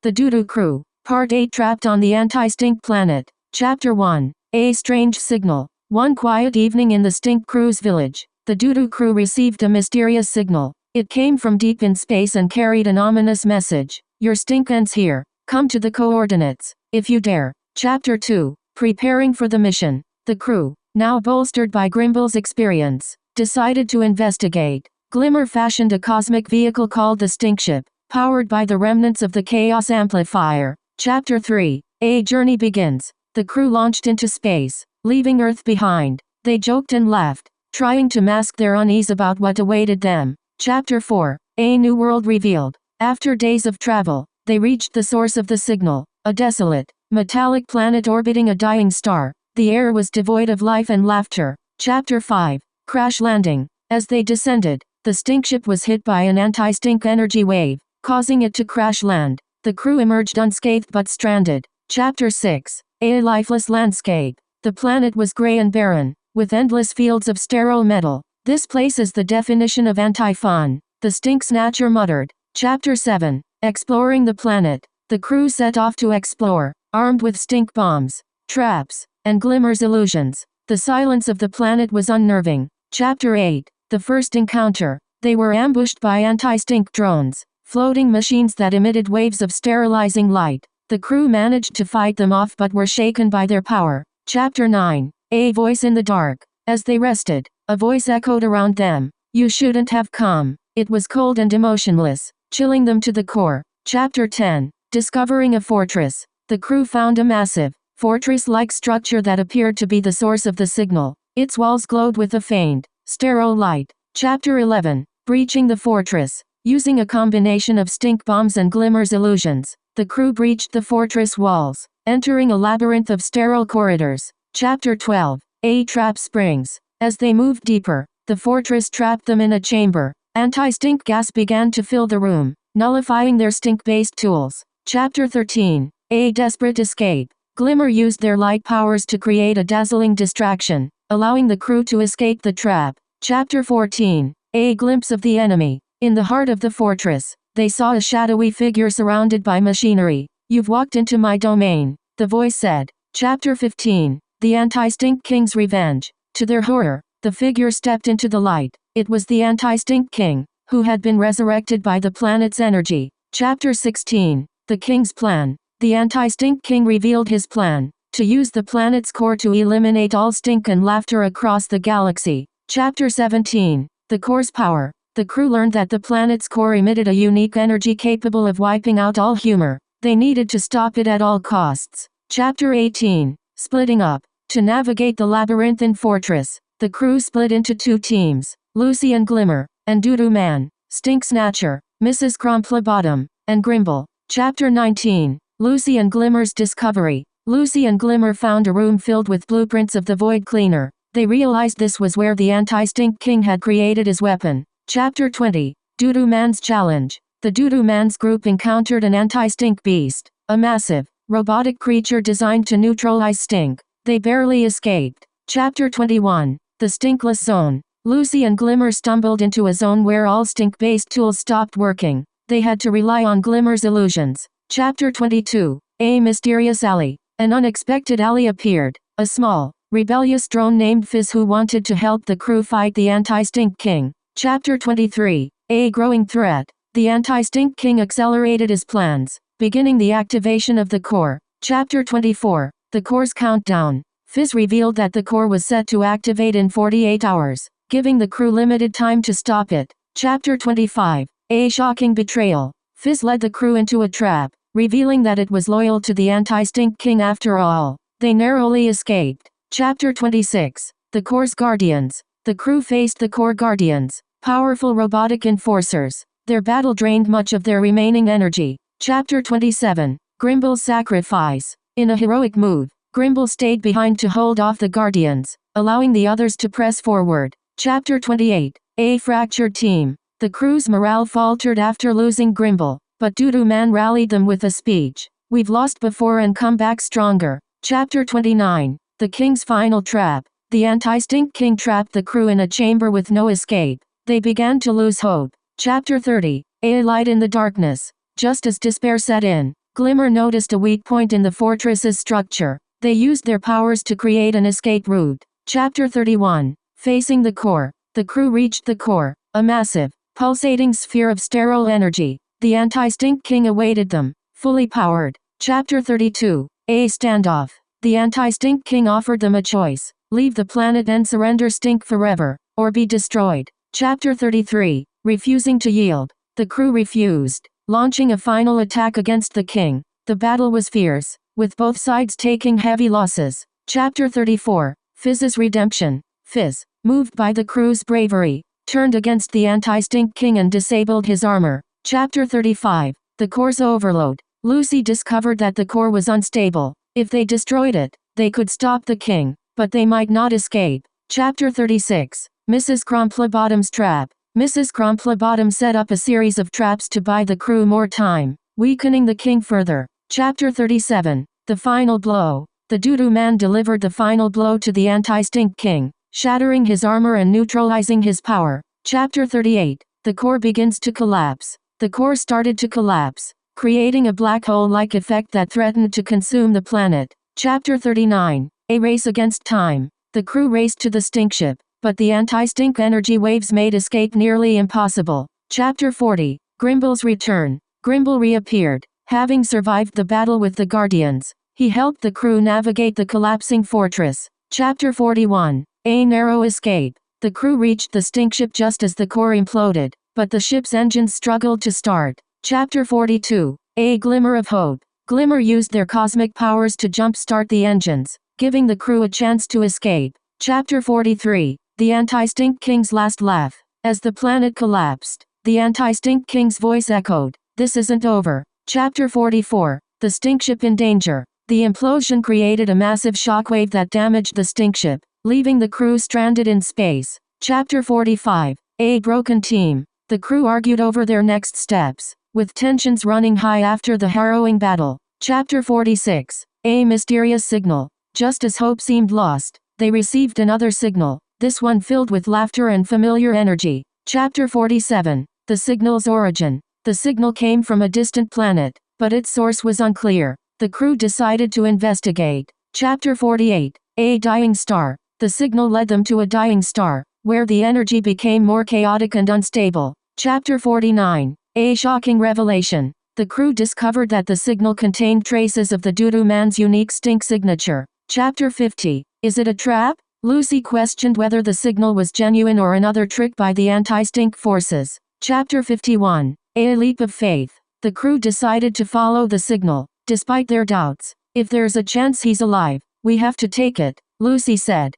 The Dudu Crew. Part 8 Trapped on the Anti-Stink Planet. Chapter 1. A Strange Signal. One quiet evening in the Stink Crew's village, the Dudu Crew received a mysterious signal. It came from deep in space and carried an ominous message. Your stink ends here. Come to the coordinates, if you dare. Chapter 2. Preparing for the mission. The crew, now bolstered by Grimble's experience, decided to investigate. Glimmer fashioned a cosmic vehicle called the Stinkship, powered by the remnants of the Chaos Amplifier. Chapter 3. A journey begins. The crew launched into space, leaving Earth behind. They joked and laughed, trying to mask their unease about what awaited them. Chapter 4. A new world revealed. After days of travel, they reached the source of the signal, a desolate, metallic planet orbiting a dying star. The air was devoid of life and laughter. Chapter 5. Crash landing. As they descended, the Stinkship was hit by an anti-stink energy wave, causing it to crash land. The crew emerged unscathed but stranded. Chapter 6. A lifeless landscape. The planet was gray and barren, with endless fields of sterile metal. This place is the definition of anti-fun, the Stink Snatcher muttered. Chapter 7. Exploring the planet. The crew set off to explore, armed with stink bombs, traps, and Glimmer's illusions. The silence of the planet was unnerving. Chapter 8. The first encounter. They were ambushed by anti-stink drones, floating machines that emitted waves of sterilizing light. The crew managed to fight them off but were shaken by their power. Chapter 9. A voice in the dark. As they rested, a voice echoed around them. You shouldn't have come. It was cold and emotionless, chilling them to the core. Chapter 10. Discovering a fortress. The crew found a massive, fortress-like structure that appeared to be the source of the signal. Its walls glowed with a faint, sterile light. Chapter 11. Breaching the fortress. Using a combination of stink bombs and Glimmer's illusions, the crew breached the fortress walls, entering a labyrinth of sterile corridors. Chapter 12. A trap springs. As they moved deeper, the fortress trapped them in a chamber. Anti-stink gas began to fill the room, nullifying their stink-based tools. Chapter 13. A desperate escape. Glimmer used their light powers to create a dazzling distraction, allowing the crew to escape the trap. Chapter 14. A glimpse of the enemy. In the heart of the fortress, they saw a shadowy figure surrounded by machinery. You've walked into my domain, the voice said. Chapter 15. The Anti-Stink King's Revenge. To their horror, the figure stepped into the light. It was the Anti-Stink King, who had been resurrected by the planet's energy. Chapter 16. The King's Plan. The Anti-Stink King revealed his plan, to use the planet's core to eliminate all stink and laughter across the galaxy. Chapter 17. The core's power. The crew learned that the planet's core emitted a unique energy capable of wiping out all humor. They needed to stop it at all costs. Chapter 18. Splitting up. To navigate the labyrinthine fortress, the crew split into two teams, Lucy and Glimmer, and Dudu Man, Stink Snatcher, Mrs. Crumplebottom, and Grimble. Chapter 19. Lucy and Glimmer's discovery. Lucy and Glimmer found a room filled with blueprints of the Void Cleaner. They realized this was where the Anti-Stink King had created his weapon. Chapter 20. Dudu Man's Challenge. The Dudu Man's group encountered an anti-stink beast, a massive, robotic creature designed to neutralize stink. They barely escaped. Chapter 21. The Stinkless Zone. Lucy and Glimmer stumbled into a zone where all stink-based tools stopped working. They had to rely on Glimmer's illusions. Chapter 22. A mysterious ally. An unexpected ally appeared, a small, rebellious drone named Fizz who wanted to help the crew fight the Anti-Stink King. Chapter 23. A growing threat. The Anti-Stink King accelerated his plans, beginning the activation of the core. Chapter 24. The core's countdown. Fizz revealed that the core was set to activate in 48 hours, giving the crew limited time to stop it. Chapter 25. A shocking betrayal. Fizz led the crew into a trap, revealing that it was loyal to the Anti-Stink King after all. They narrowly escaped. Chapter 26. The core's guardians. The crew faced the core guardians, powerful robotic enforcers. Their battle drained much of their remaining energy. Chapter 27. Grimble's sacrifice. In a heroic move, Grimble stayed behind to hold off the guardians, allowing the others to press forward. Chapter 28. A fractured team. The crew's morale faltered after losing Grimble, but Dudu Man rallied them with a speech. We've lost before and come back stronger. Chapter 29. The King's Final Trap. The Anti-Stink King trapped the crew in a chamber with no escape. They began to lose hope. Chapter 30. A light in the darkness. Just as despair set in, Glimmer noticed a weak point in the fortress's structure. They used their powers to create an escape route. Chapter 31. Facing the core. The crew reached the core, a massive, pulsating sphere of sterile energy. The Anti-Stink King awaited them, fully powered. Chapter 32. A standoff. The Anti-Stink King offered them a choice: leave the planet and surrender Stink forever, or be destroyed. Chapter 33. Refusing to yield. The crew refused, launching a final attack against the king. The battle was fierce, with both sides taking heavy losses. Chapter 34. Fizz's redemption. Fizz, moved by the crew's bravery, turned against the Anti-Stink King and disabled his armor. Chapter 35. The core's overload. Lucy discovered that the core was unstable. If they destroyed it, they could stop the king, but they might not escape. Chapter 36. Mrs. Crumplebottom's trap. Mrs. Crumplebottom set up a series of traps to buy the crew more time, weakening the king further. Chapter 37. The final blow. The Doodoo Man delivered the final blow to the Anti-Stink King, shattering his armor and neutralizing his power. Chapter 38. The core begins to collapse. The core started to collapse, creating a black hole-like effect that threatened to consume the planet. Chapter 39. A race against time. The crew raced to the stink ship, but the anti-stink energy waves made escape nearly impossible. Chapter 40. Grimble's return. Grimble reappeared, having survived the battle with the Guardians. He helped the crew navigate the collapsing fortress. Chapter 41. A narrow escape. The crew reached the stink ship just as the core imploded, but the ship's engines struggled to start. Chapter 42. A glimmer of hope. Glimmer used their cosmic powers to jump-start the engines, giving the crew a chance to escape. Chapter 43. The Anti-Stink King's last laugh. As the planet collapsed, the Anti-Stink King's voice echoed, "This isn't over." Chapter 44. The stink ship in danger. The implosion created a massive shockwave that damaged the stink ship, leaving the crew stranded in space. Chapter 45. A broken team. The crew argued over their next steps, with tensions running high after the harrowing battle. Chapter 46. A mysterious signal. Just as hope seemed lost, they received another signal, this one filled with laughter and familiar energy. Chapter 47. The signal's origin. The signal came from a distant planet, but its source was unclear. The crew decided to investigate. Chapter 48. A dying star. The signal led them to a dying star, where the energy became more chaotic and unstable. Chapter 49. A shocking revelation. The crew discovered that the signal contained traces of the Doodoo Man's unique stink signature. Chapter 50. Is it a trap? Lucy questioned whether the signal was genuine or another trick by the anti-stink forces. Chapter 51. A leap of faith. The crew decided to follow the signal, despite their doubts. "If there's a chance he's alive, we have to take it," Lucy said.